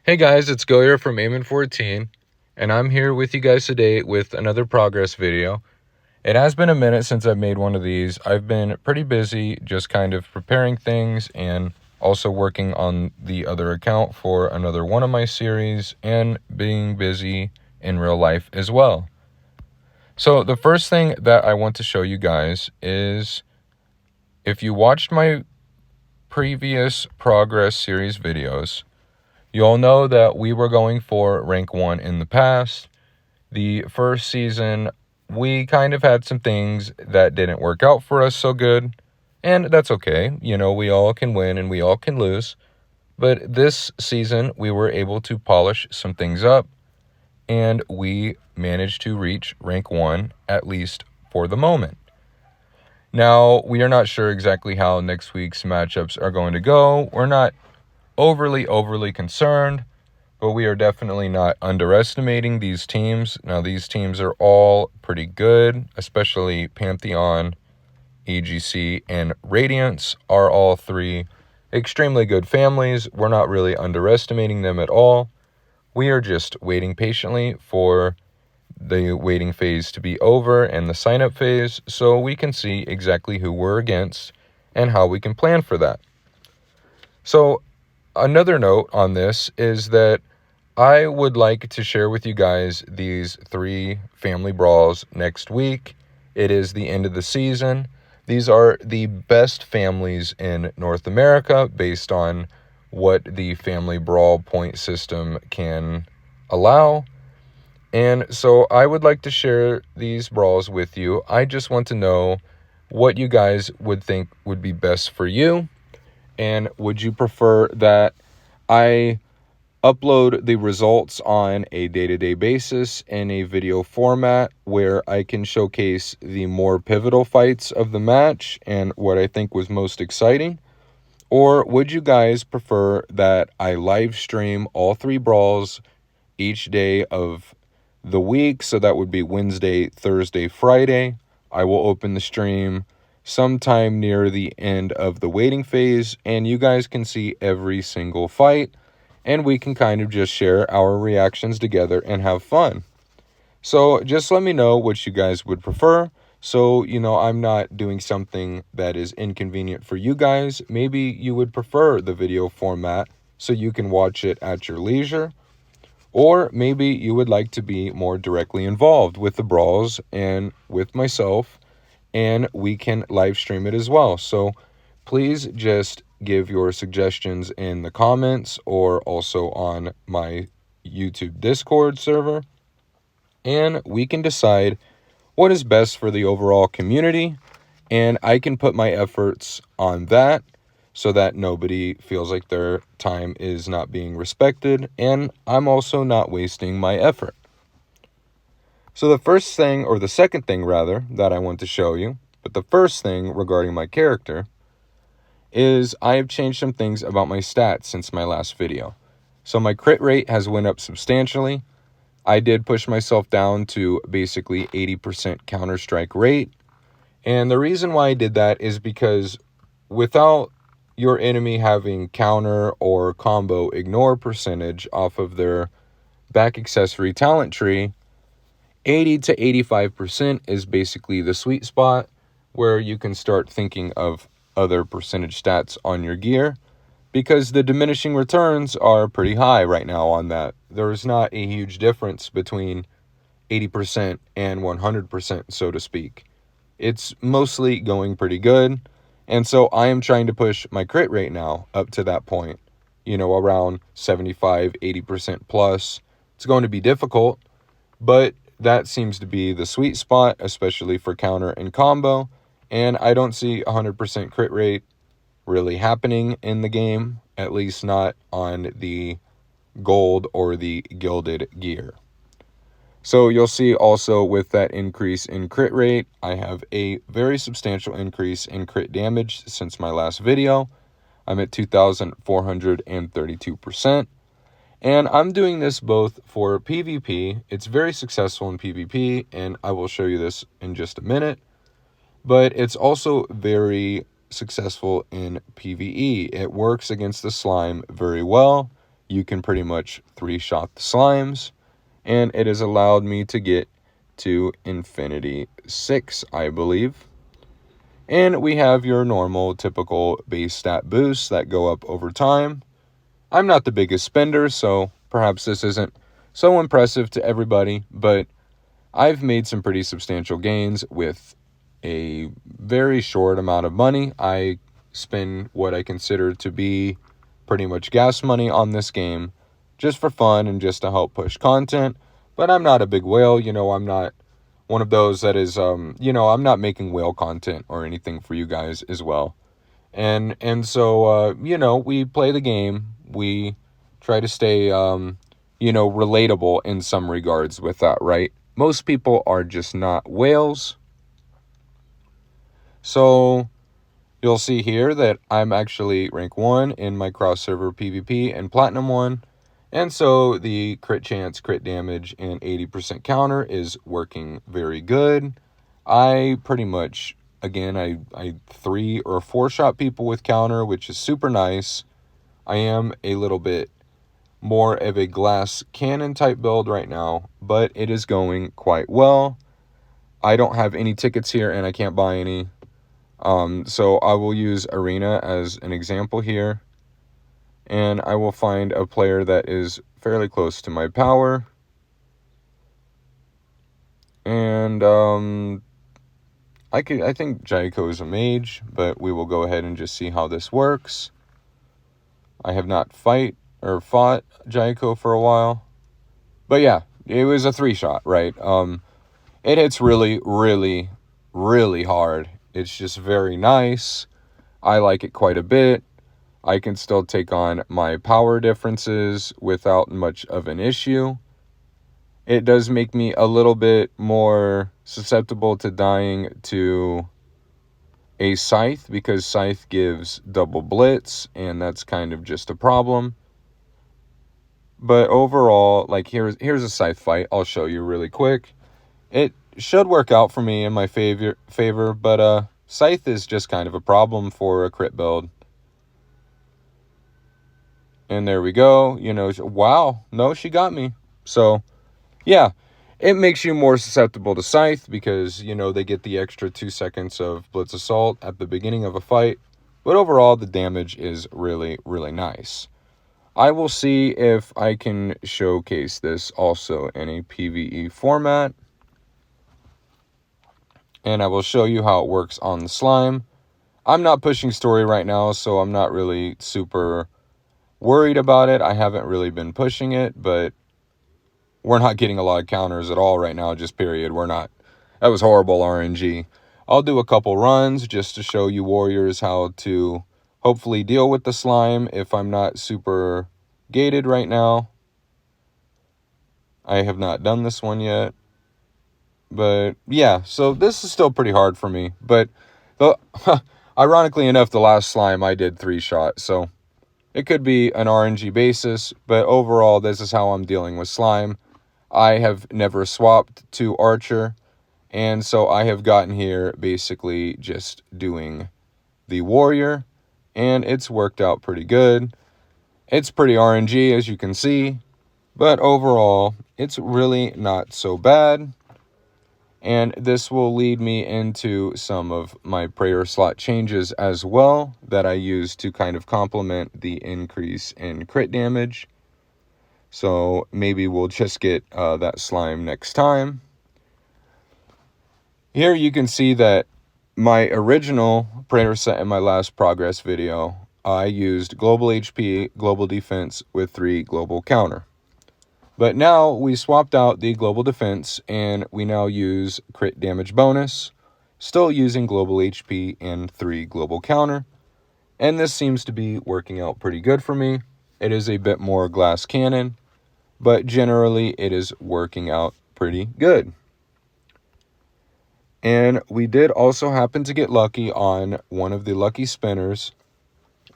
Hey guys, it's Goyer from Aimon14, and I'm here with you guys today with another progress video. It has been a minute since I've made one of these. I've been pretty busy just kind of preparing things and also working on the other account for another one of my series and being busy in real life as well. So the first thing that I want to show you guys is if you watched my previous progress series videos, you all know that we were going for rank 1 in the past. The first season, we kind of had some things that didn't work out for us so good, and that's okay. You know, we all can win and we all can lose. But this season, we were able to polish some things up, and we managed to reach rank 1, at least for the moment. Now, we are not sure exactly how next week's matchups are going to go. We're not overly concerned, but we are definitely not underestimating these teams. Now, these teams are all pretty good, especially Pantheon, EGC, and Radiance are all three extremely good families. We're not really underestimating them at all. We are just waiting patiently for the waiting phase to be over and the sign-up phase so we can see exactly who we're against and how we can plan for that. So, another note on this is that I would like to share with you guys these 3 family brawls next week. It is the end of the season. These are the best families in North America based on what the family brawl point system can allow. And so I would like to share these brawls with you. I just want to know what you guys would think would be best for you. And would you prefer that I upload the results on a day-to-day basis in a video format where I can showcase the more pivotal fights of the match and what I think was most exciting? Or would you guys prefer that I live stream all 3 brawls each day of the week? So that would be Wednesday, Thursday, Friday. I will open the stream sometime near the end of the waiting phase, and you guys can see every single fight, and we can kind of just share our reactions together and have fun. So just let me know what you guys would prefer. So, I'm not doing something that is inconvenient for you guys. Maybe you would prefer the video format so you can watch it at your leisure. Or maybe you would like to be more directly involved with the brawls and with myself, and we can live stream it as well. So please just give your suggestions in the comments or also on my YouTube Discord server, and we can decide what is best for the overall community, and I can put my efforts on that so that nobody feels like their time is not being respected, and I'm also not wasting my effort. So the first thing, or the second thing rather, that I want to show you, but the first thing regarding my character, is I have changed some things about my stats since my last video. So my crit rate has went up substantially. I did push myself down to basically 80% counter-strike rate. And the reason why I did that is because without your enemy having counter or combo ignore percentage off of their back accessory talent tree, 80 to 85% is basically the sweet spot where you can start thinking of other percentage stats on your gear, because the diminishing returns are pretty high right now on that. There's not a huge difference between 80% and 100%, so to speak. It's mostly going pretty good. And so I am trying to push my crit rate now up to that point, around 75, 80% plus. It's going to be difficult, but that seems to be the sweet spot, especially for counter and combo. And I don't see 100% crit rate really happening in the game, at least not on the gold or the gilded gear. So you'll see also with that increase in crit rate, I have a very substantial increase in crit damage since my last video. I'm at 2,432%. And I'm doing this both for PvP. It's very successful in PvP, and I will show you this in just a minute. But it's also very successful in PvE. It works against the slime very well. you can pretty much 3-shot the slimes, and it has allowed me to get to Infinity 6, I believe. And we have your normal, typical base stat boosts that go up over time. I'm not the biggest spender, so perhaps this isn't so impressive to everybody, but I've made some pretty substantial gains with a very short amount of money. I spend what I consider to be pretty much gas money on this game just for fun and just to help push content. But I'm not a big whale, I'm not one of those that is, I'm not making whale content or anything for you guys as well. And so, we play the game. We try to stay, relatable in some regards with that, right? Most people are just not whales. So you'll see here that I'm actually rank 1 in my cross-server PvP and Platinum 1. And so the crit chance, crit damage, and 80% counter is working very good. I pretty much, again, I 3 or 4 shot people with counter, which is super nice. I am a little bit more of a glass cannon type build right now, but it is going quite well. I don't have any tickets here and I can't buy any. So I will use Arena as an example here. And I will find a player that is fairly close to my power. And I think Jaiko is a mage, but we will go ahead and just see how this works. I have not fought Jaiko for a while. But yeah, it was a 3-shot, right? It hits really, really, really hard. It's just very nice. I like it quite a bit. I can still take on my power differences without much of an issue. It does make me a little bit more susceptible to dying to a Scythe, because Scythe gives double blitz, and that's kind of just a problem. But overall, like here's a Scythe fight. I'll show you really quick. It should work out for me in my favor, but Scythe is just kind of a problem for a crit build. And there we go. Wow. No, she got me. So, yeah. It makes you more susceptible to Scythe because, they get the extra 2 seconds of Blitz Assault at the beginning of a fight. But overall, the damage is really, really nice. I will see if I can showcase this also in a PvE format. And I will show you how it works on the slime. I'm not pushing story right now, so I'm not really super worried about it. I haven't really been pushing it, but we're not getting a lot of counters at all right now, just period. We're not. That was horrible RNG. I'll do a couple runs just to show you warriors how to hopefully deal with the slime if I'm not super gated right now. I have not done this one yet. But yeah, so this is still pretty hard for me. But ironically enough, the last slime I did 3-shot, so it could be an RNG basis, but overall, this is how I'm dealing with slime. I have never swapped to Archer, and so I have gotten here basically just doing the Warrior, and it's worked out pretty good. It's pretty RNG, as you can see, but overall, it's really not so bad. And this will lead me into some of my prayer slot changes as well that I use to kind of complement the increase in crit damage. So maybe we'll just get that slime next time. Here you can see that my original prayer set in my last progress video, I used global HP, global defense with 3 global counter. But now we swapped out the global defense and we now use crit damage bonus, still using global HP and 3 global counter. And this seems to be working out pretty good for me. It is a bit more glass cannon, but generally it is working out pretty good. And we did also happen to get lucky on one of the lucky spinners.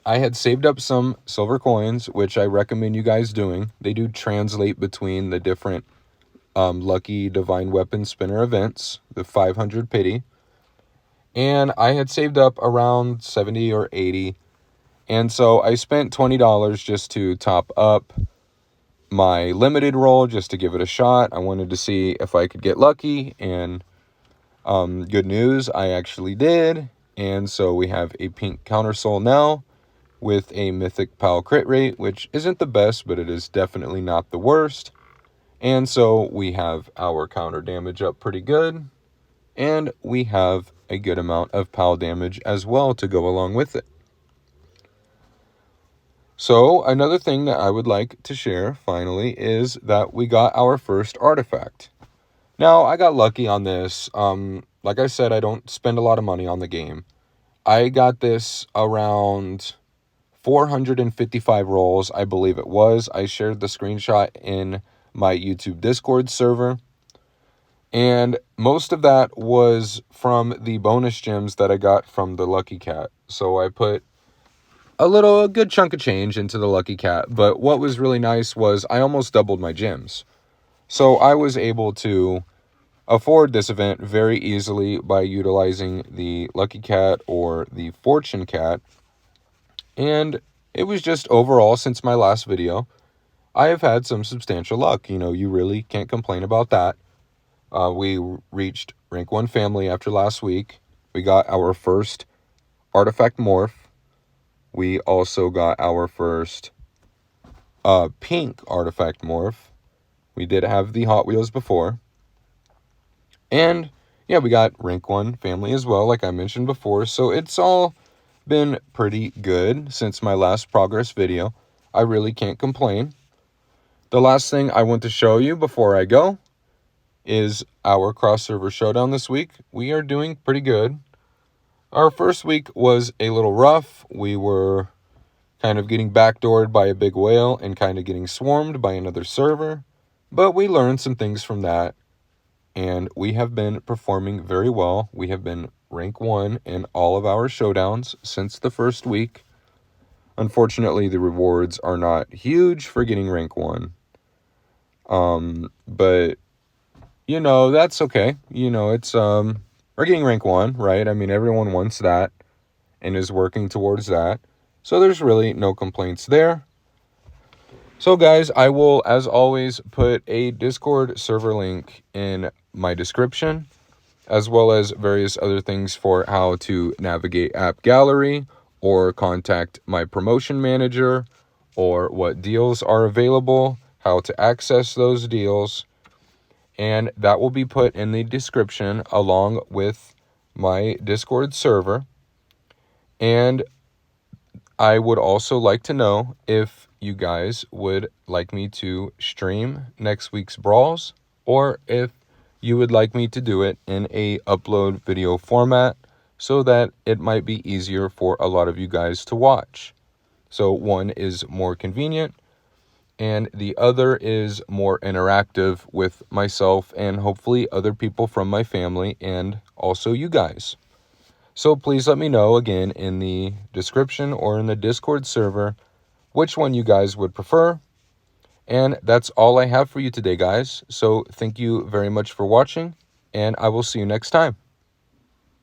I had saved up some silver coins, which I recommend you guys doing. They do translate between the different lucky divine weapon spinner events, the 500 pity. And I had saved up around 70 or 80. And so I spent $20 just to top up my limited roll just to give it a shot. I wanted to see if I could get lucky, and good news, I actually did. And so we have a pink counter soul now with a mythic pal crit rate, which isn't the best, but it is definitely not the worst. And so we have our counter damage up pretty good, and we have a good amount of pal damage as well to go along with it. So another thing that I would like to share finally is that we got our first artifact. Now, I got lucky on this. Like I said, I don't spend a lot of money on the game. I got this around 455 rolls, I believe it was. I shared the screenshot in my YouTube Discord server. And most of that was from the bonus gems that I got from the Lucky Cat. So I put a good chunk of change into the Lucky Cat. But what was really nice was I almost doubled my gems. So I was able to afford this event very easily by utilizing the Lucky Cat or the Fortune Cat. And it was just overall, since my last video, I have had some substantial luck. You know, you really can't complain about that. We reached rank 1 family after last week. We got our first artifact morph. We also got our first pink artifact morph. We did have the Hot Wheels before. And yeah, we got rank 1 family as well, like I mentioned before. So it's all been pretty good since my last progress video. I really can't complain. The last thing I want to show you before I go is our cross-server showdown this week. We are doing pretty good. Our first week was a little rough. We were kind of getting backdoored by a big whale and kind of getting swarmed by another server. But we learned some things from that, and we have been performing very well. We have been rank 1 in all of our showdowns since the first week. Unfortunately, the rewards are not huge for getting rank 1. But you know, that's okay. You know, it's we're getting rank 1, right? I mean, everyone wants that and is working towards that. So there's really no complaints there. So guys, I will, as always, put a Discord server link in my description, as well as various other things for how to navigate AppGallery or contact my promotion manager, or what deals are available, how to access those deals. And that will be put in the description along with my Discord server. And I would also like to know if you guys would like me to stream next week's brawls, or if you would like me to do it in a upload video format so that it might be easier for a lot of you guys to watch. So one is more convenient, and the other is more interactive with myself and hopefully other people from my family and also you guys. So please let me know again in the description or in the Discord server which one you guys would prefer. And that's all I have for you today, guys. So thank you very much for watching, and I will see you next time.